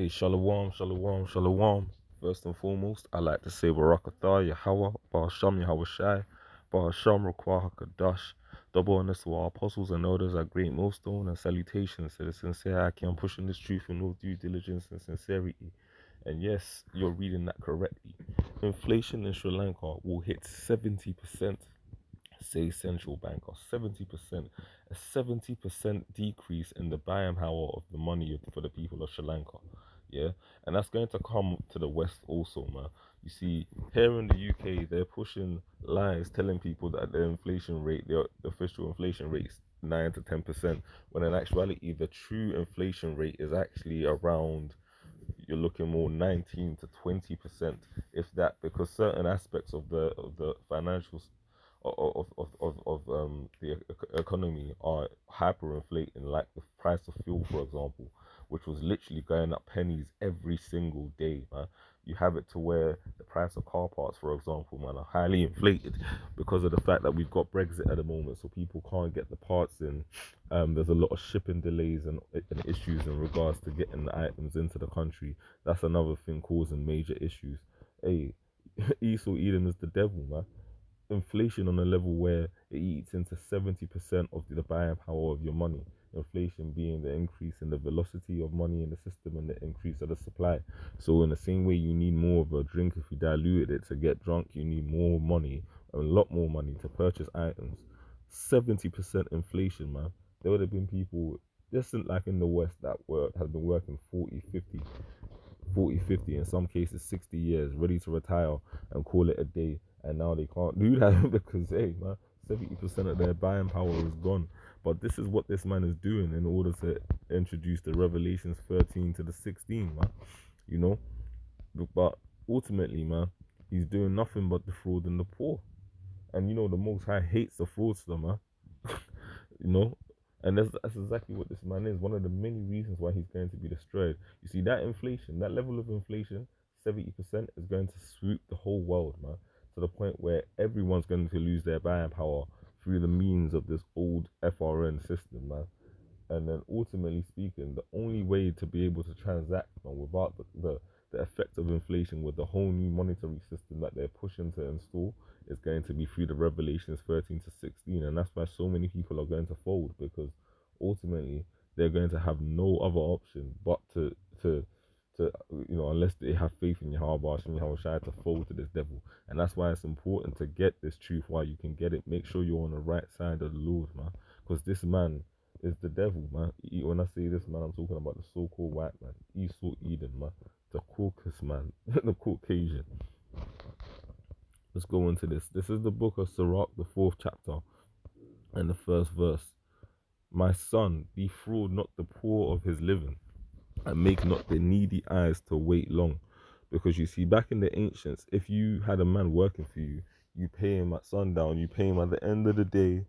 Hey, shalom, shalom, shalom. First and foremost, I like to say Barakatah, Yahweh, Bahasham, Yahweh Shai, Bahasham, Rakwa HaKadash. Double honors to our apostles and elders at Great Millstone, and salutations to the sincere Aki. I'm pushing this truth with no due diligence and sincerity. And yes, you're reading that correctly. Inflation in Sri Lanka will hit 70%. Say central banker, 70%, a 70% decrease in the buying power of the money for the people of Sri Lanka. Yeah, and that's going to come to the West also, man. You see, here in the UK, they're pushing lies, telling people that the inflation rate, the official inflation rate is 9 to 10%, when in actuality, the true inflation rate is actually around, you're looking more 19 to 20%, if that, because certain aspects of the financial of the economy are hyperinflating, like the price of fuel, for example, which was literally going up pennies every single day, man. You have it to where the price of car parts, for example, man, are highly inflated because of the fact that we've got Brexit at the moment, so people can't get the parts in. There's a lot of shipping delays and issues in regards to getting the items into the country. That's another thing causing major issues. Hey, Esau Edom is the devil, man. Inflation on a level where it eats into 70% of the buying power of your money. Inflation being the increase in the velocity of money in the system and the increase of the supply. So in the same way you need more of a drink if you diluted it to get drunk, you need more money, a lot more money to purchase items. 70% inflation, man. There would have been people just like in the West that have been working 40, 50, in some cases 60 years, ready to retire and call it a day. And now they can't do that because, hey, man, 70% of their buying power is gone. But this is what this man is doing in order to introduce the Revelations 13 to the 16, man. You know? But ultimately, man, he's doing nothing but defrauding the poor. And you know, the Most High hates the fraudster, man. You know, and that's exactly what this man is. One of the many reasons why he's going to be destroyed. You see, that inflation, that level of inflation, 70% is going to swoop the whole world, man, to the point where everyone's going to lose their buying power through the means of this old FRN system, man. And then ultimately speaking, the only way to be able to transact, man, without the effect of inflation with the whole new monetary system that they're pushing to install is going to be through the Revelations 13 to 16. And that's why so many people are going to fold, because ultimately they're going to have no other option but to unless they have faith in Yahweh and Yahweh Shai, to fold to this devil. And that's why it's important to get this truth while you can get it. Make sure you're on the right side of the Lord, man, because this man is the devil, man. When I say this, man, I'm talking about the so-called white man, Esau Eden, man, the Caucasus man, the Caucasian. Let's go into this. This is the book of Sirach, the 4th chapter, and the first verse. My son, defraud not the poor of his living, and make not the needy eyes to wait long. Because you see, back in the ancients, if you had a man working for you, you pay him at sundown, you pay him at the end of the day,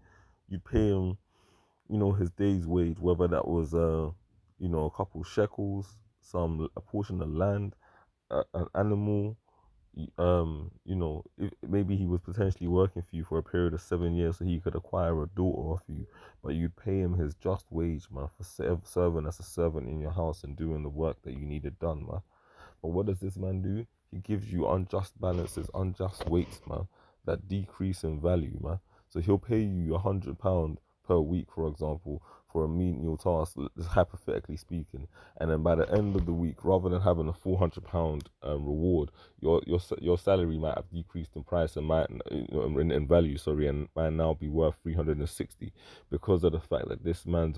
you pay him, his day's wage, whether that was a couple shekels, a portion of land, an animal. If maybe he was potentially working for you for a period of 7 years so he could acquire a daughter off you, but you'd pay him his just wage, man, for serving as a servant in your house and doing the work that you needed done, man. But what does this man do? He gives you unjust balances, unjust weights, man, that decrease in value, man. So he'll pay you £100 per week, for example, for a menial task, hypothetically speaking, and then by the end of the week, rather than having a £400 reward, your salary might have decreased in price and might in value, sorry, and might now be worth 360 because of the fact that this man's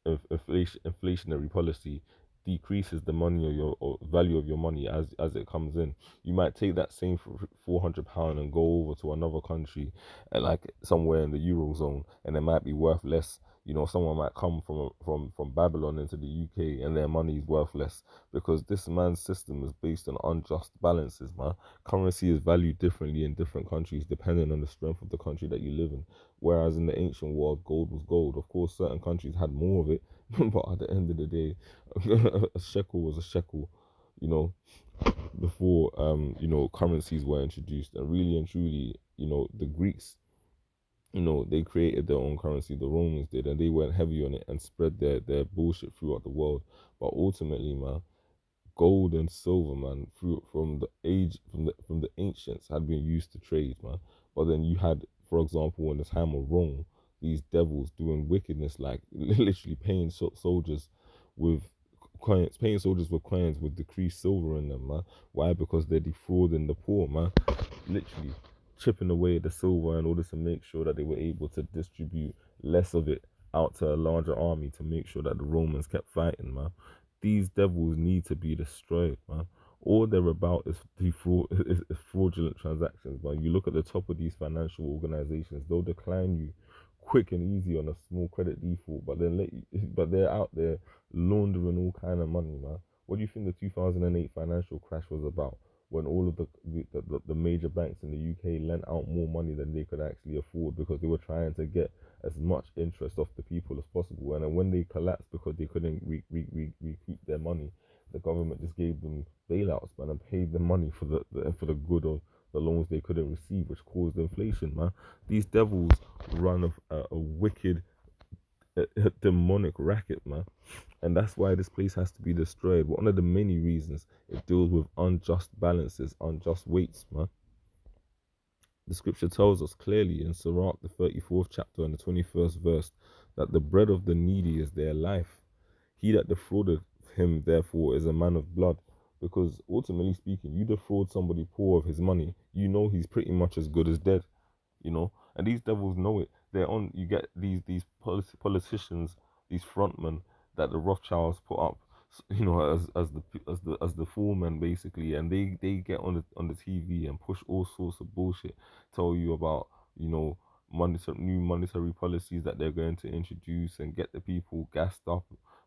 inflationary policy decreases the money or value of your money as it comes in. You might take that same £400 and go over to another country, and like somewhere in the Eurozone, and it might be worth less. Someone might come from Babylon into the UK and their money is worth less because this man's system is based on unjust balances, man. Currency is valued differently in different countries depending on the strength of the country that you live in. Whereas in the ancient world, gold was gold. Of course, certain countries had more of it, but at the end of the day, a shekel was a shekel, you know, before currencies were introduced. And really and truly, the Greeks, they created their own currency, the Romans did, and they went heavy on it and spread their bullshit throughout the world. But ultimately, man, gold and silver, man, through from the ancients had been used to trade, man. But then you had, for example, in the time of Rome, these devils doing wickedness, like literally paying soldiers with coins, paying soldiers with coins with decreased silver in them, man. Why? Because they're defrauding the poor, man. Literally chipping away at the silver in order to make sure that they were able to distribute less of it out to a larger army to make sure that the Romans kept fighting, man. These devils need to be destroyed, man. All they're about is is fraudulent transactions, man. You look at the top of these financial organizations; they'll decline you quick and easy on a small credit default, but then but they're out there laundering all kind of money, man. What do you think the 2008 financial crash was about? When all of the major banks in the UK lent out more money than they could actually afford because they were trying to get as much interest off the people as possible. And then when they collapsed because they couldn't recoup their money, the government just gave them bailouts, man, and paid them money for for the good of the loans they couldn't receive, which caused inflation, man. These devils run a wicked, demonic racket, man, and that's why this place has to be destroyed. One of the many reasons it deals with unjust balances, unjust weights, man. The scripture tells us clearly in Sirach, the 34th chapter and the 21st verse, that the bread of the needy is their life. He that defrauded him, therefore, is a man of blood. Because ultimately speaking, you defraud somebody poor of his money, you know he's pretty much as good as dead, and these devils know it. They're on. You get politicians, these frontmen that the Rothschilds put up, as the foreman basically, and they get on the TV and push all sorts of bullshit, tell you about new monetary policies that they're going to introduce and get the people gassed up,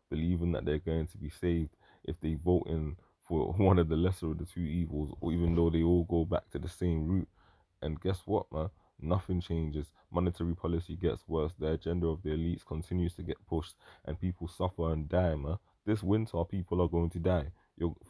believing that they're going to be saved if they vote in for one of the lesser of the two evils, or even though they all go back to the same route. And guess what, man? Nothing changes. Monetary policy gets worse. The agenda of the elites continues to get pushed, and people suffer and die, man. This winter, people are going to die.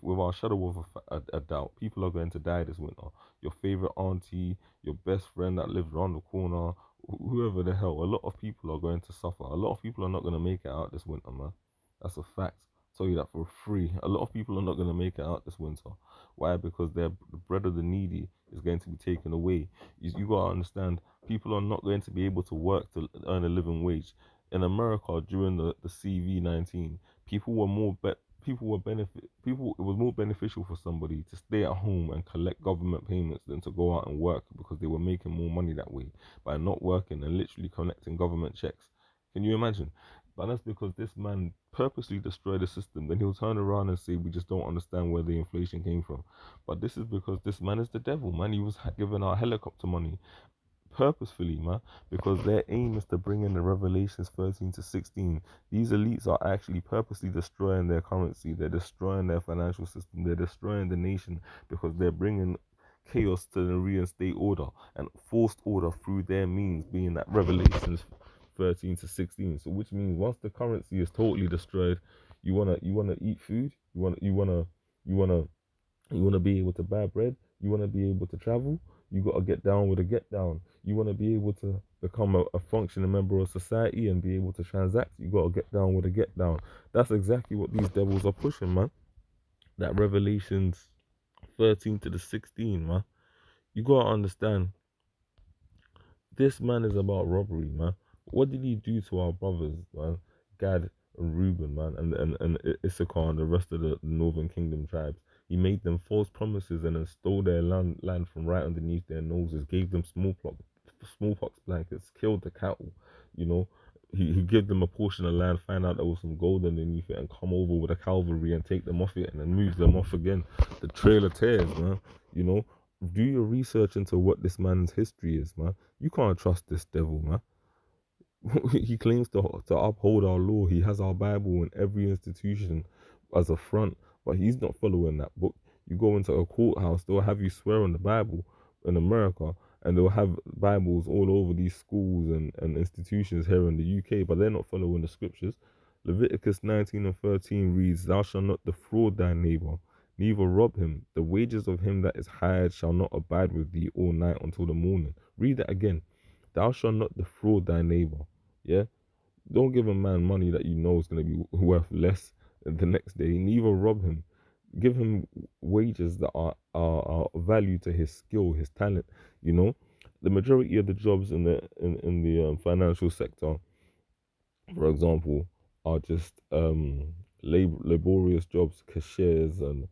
Without a shadow of a doubt, people are going to die this winter. Your favorite auntie, your best friend that lives around the corner, whoever the hell, a lot of people are going to suffer. A lot of people are not going to make it out this winter, man. That's a fact. Tell you that for free. A lot of people are not going to make it out this winter. Why? Because the bread of the needy is going to be taken away. You got to understand, people are not going to be able to work to earn a living wage. In America, during the CV-19, people were more people were benefit people it was more beneficial for somebody to stay at home and collect government payments than to go out and work, because they were making more money that way by not working and literally collecting government checks. Can you imagine? But that's because this man purposely destroyed the system. Then he'll turn around and say we just don't understand where the inflation came from. But this is because this man is the devil, man. He was giving out helicopter money purposefully, man, because their aim is to bring in the Revelations 13 to 16. These elites are actually purposely destroying their currency. They're destroying their financial system. They're destroying the nation because they're bringing chaos to the reinstate order and forced order through their means, being that Revelations 13 to 16. So which means once the currency is totally destroyed, you wanna eat food, you wanna be able to buy bread, you wanna be able to travel, you gotta get down with a get down. You wanna be able to become a functioning member of society and be able to transact, you gotta get down with a get down. That's exactly what these devils are pushing, man. That Revelations 13 to the 16, man. You gotta understand, this man is about robbery, man. What did he do to our brothers, man? Gad and Reuben, man, and Issachar and the rest of the Northern Kingdom tribes. He made them false promises and then stole their land from right underneath their noses, gave them smallpox blankets, killed the cattle, you know. He gave them a portion of land, find out there was some gold underneath it, and come over with a cavalry and take them off it and then move them off again. The Trail of Tears, man, you know. Do your research into what this man's history is, man. You can't trust this devil, man. He claims to uphold our law. He has our Bible in every institution as a front, but he's not following that book. You go into a courthouse, they'll have you swear on the Bible in America, and they'll have Bibles all over these schools and institutions here in the UK, but they're not following the scriptures. Leviticus 19 and 13 reads, "Thou shalt not defraud thy neighbor, neither rob him. The wages of him that is hired shall not abide with thee all night until the morning." Read that again. "Thou shalt not defraud thy neighbor." Yeah, don't give a man money that you know is going to be worth less the next day. Neither rob him. give him wages that are value to his skill, his talent. You know, the majority of the jobs in the financial sector, for example, are just laborious jobs, cashiers and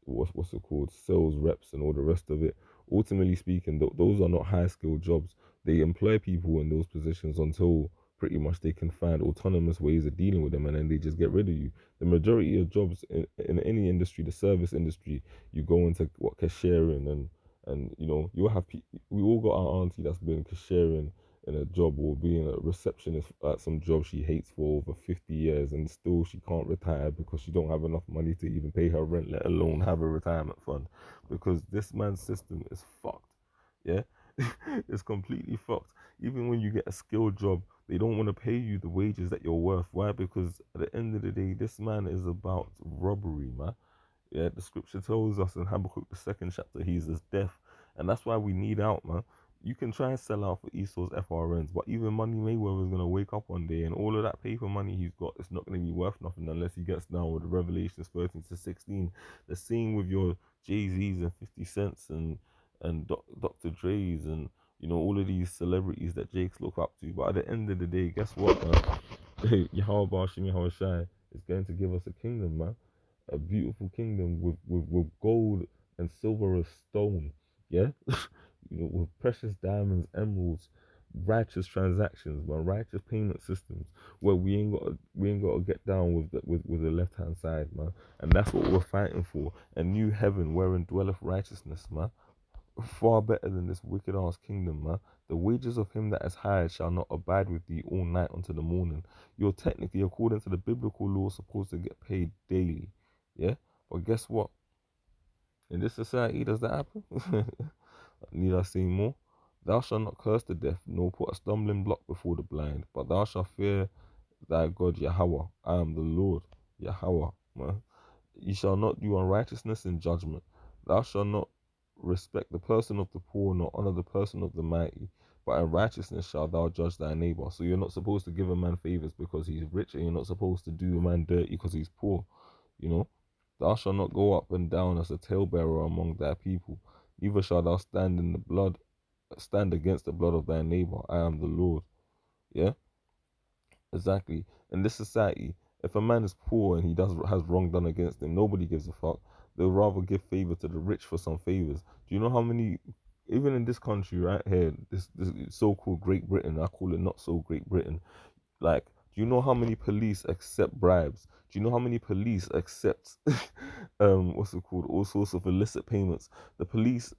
what's it called, sales reps and all the rest of it. Ultimately speaking, those are not high skilled jobs. They employ people in those positions until pretty much they can find autonomous ways of dealing with them, and then they just get rid of you. The majority of jobs in any industry, the service industry, you go into what cashiering and you know you'll have we all got our auntie that's been cashiering in a job or being a receptionist at some job she hates for over 50 years, and still she can't retire because she don't have enough money to even pay her rent, let alone have a retirement fund, because this man's system is fucked. Yeah. It's completely fucked. Even when you get a skilled job, they don't want to pay you the wages that you're worth. Why? Because at the end of the day, this man is about robbery, man. Yeah, the scripture tells us in Habakkuk the second chapter, he's as death. And that's why we need out, man. You can try and sell out for Esau's FRNs, but even Money Mayweather is gonna wake up one day and all of that paper money he's got is not gonna be worth nothing unless he gets down with Revelations 13 to 16. The same with your Jay-Z's and 50 Cents and Dr. Dre's and you know all of these celebrities that Jake's look up to. But at the end of the day, guess what, man? Yahweh Bashim Yahweh Shai is going to give us a kingdom, man, a beautiful kingdom with gold and silver as stone. Yeah, you know, with precious diamonds, emeralds, righteous transactions, man, righteous payment systems where we ain't got to get down with with the left hand side, man. And that's what we're fighting for. A new heaven wherein dwelleth righteousness, man. Far better than this wicked ass kingdom, man. The wages of him that is hired shall not abide with thee all night until the morning. You're technically, according to the biblical law, supposed to get paid daily. Yeah? But guess what? In this society, does that happen? Need I say more? Thou shalt not curse the deaf, nor put a stumbling block before the blind, but thou shalt fear thy God Yahweh. I am the Lord, Yahweh, man. Ye shall not do unrighteousness in judgment. Thou shalt not respect the person of the poor, nor honor the person of the mighty. But in righteousness shalt thou judge thy neighbor. So you're not supposed to give a man favors because he's rich, and you're not supposed to do a man dirty because he's poor. You know, thou shalt not go up and down as a talebearer among thy people. Neither shalt thou stand against the blood of thy neighbor. I am the Lord. Yeah, exactly. In this society, if a man is poor and he does has wrong done against him, nobody gives a fuck. They'll rather give favor to the rich for some favors. Do you know how many, even in this country right here, this so-called Great Britain, I call it not so Great Britain. Like, do you know how many police accept bribes? Do you know how many police accept what's it called? All sorts of illicit payments. The police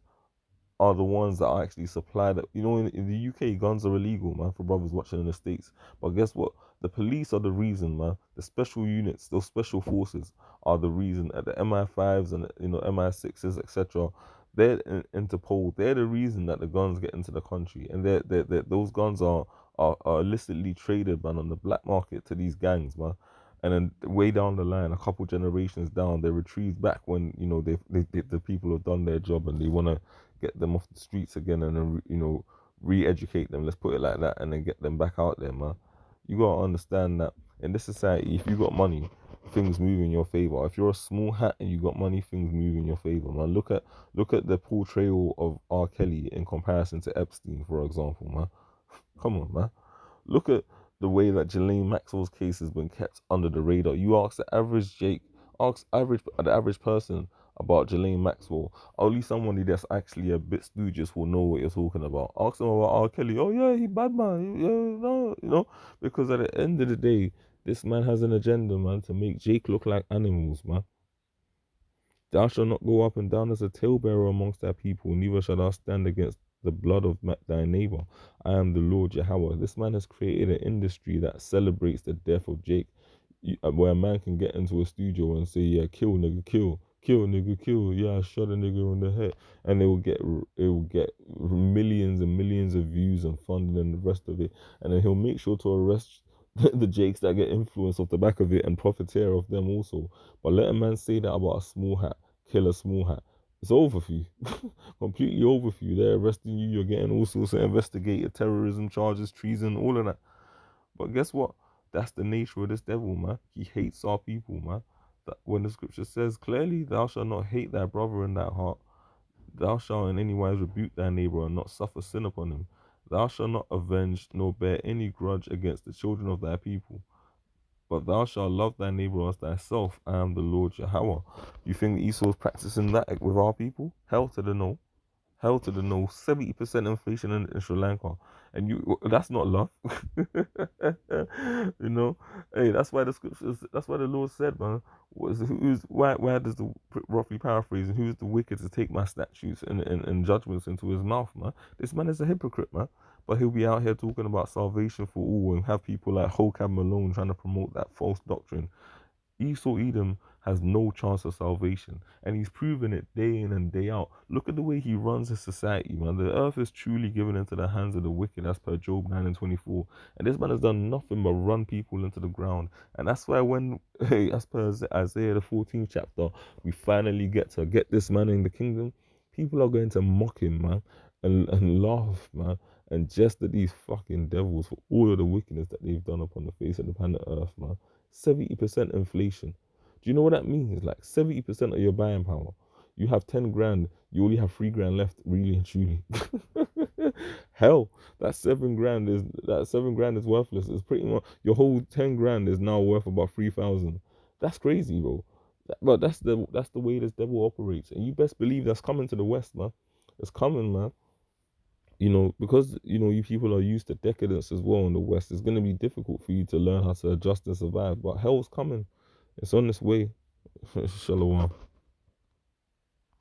are the ones that are actually supply that. You know, in the UK, guns are illegal, man, for brothers watching in the States. But guess what? The police are the reason, man. The special units, those special forces, are the reason. At the MI5s and you know MI6s, etc. They're Interpol. They're the reason that the guns get into the country, and those guns are illicitly traded, man, on the black market to these gangs, man. And then way down the line, a couple generations down, they're retrieved back when you know the people have done their job and they want to get them off the streets again and then you know re-educate them, let's put it like that, and then get them back out there, man. You gotta understand that in this society, if you got money, things move in your favor. If you're a small hat and you got money, things move in your favor, man. Look at the portrayal of R. Kelly in comparison to Epstein, for example, man. Come on, man. Look at the way that Ghislaine Maxwell's case has been kept under the radar. You ask the average person about Ghislaine Maxwell. Only somebody that's actually a bit studious will know what you're talking about. Ask them about R. Kelly. Oh yeah, he bad man. Yeah, no, you know, because at the end of the day, this man has an agenda, man, to make Jake look like animals, man. Thou shalt not go up and down as a talebearer amongst thy people, neither shalt thou stand against the blood of thy neighbor. I am the Lord Yahweh. This man has created an industry that celebrates the death of Jake, where a man can get into a studio and say, "Yeah, kill nigga, kill nigga, kill. Yeah, I shot a nigga on the head," and it will get millions and millions of views and funding and the rest of it, and then he'll make sure to arrest the Jakes that get influence off the back of it and profiteer off them also. But let a man say that about a small hat, kill a small hat. It's over for you. Completely over for you. They're arresting you. You're getting all sorts of investigated terrorism charges, treason, all of that. But guess what? That's the nature of this devil, man. He hates our people, man. when the scripture says clearly, thou shalt not hate thy brother in thy heart, thou shalt in any wise rebuke thy neighbor and not suffer sin upon him. Thou shalt not avenge nor bear any grudge against the children of thy people, but thou shalt love thy neighbor as thyself. I am the Lord Yahweh. You think Esau's practicing that with our people? Hell to the no. Hell to the no. 70% inflation in Sri Lanka, and that's not love. you know, hey, that's why the scriptures. That's why the Lord said, man, why does the roughly paraphrasing, who's the wicked to take my statutes and judgments into his mouth, man? This man is a hypocrite, man. But he'll be out here talking about salvation for all and have people like Hokab Malone trying to promote that false doctrine. Esau Edom has no chance of salvation, and he's proven it day in and day out. Look at the way he runs his society, man. The earth is truly given into the hands of the wicked, as per Job 9 and 24. And this man has done nothing but run people into the ground. And that's why when, hey, as per Isaiah the 14th chapter, we finally get to get this man in the kingdom, people are going to mock him, man, and laugh, man, and jest at these fucking devils for all of the wickedness that they've done upon the face of the planet Earth, man. 70% inflation. Do you know what that means? Like 70% of your buying power. You have 10 grand, you only have 3 grand left, really and truly. Hell, that 7 grand is worthless. It's pretty much your whole 10 grand is now worth about 3,000. That's crazy, bro. But that's the way this devil operates. And you best believe that's coming to the West, man. It's coming, man. Because you people are used to decadence as well in the West, it's gonna be difficult for you to learn how to adjust and survive. But hell's coming. It's on its way. Shalom.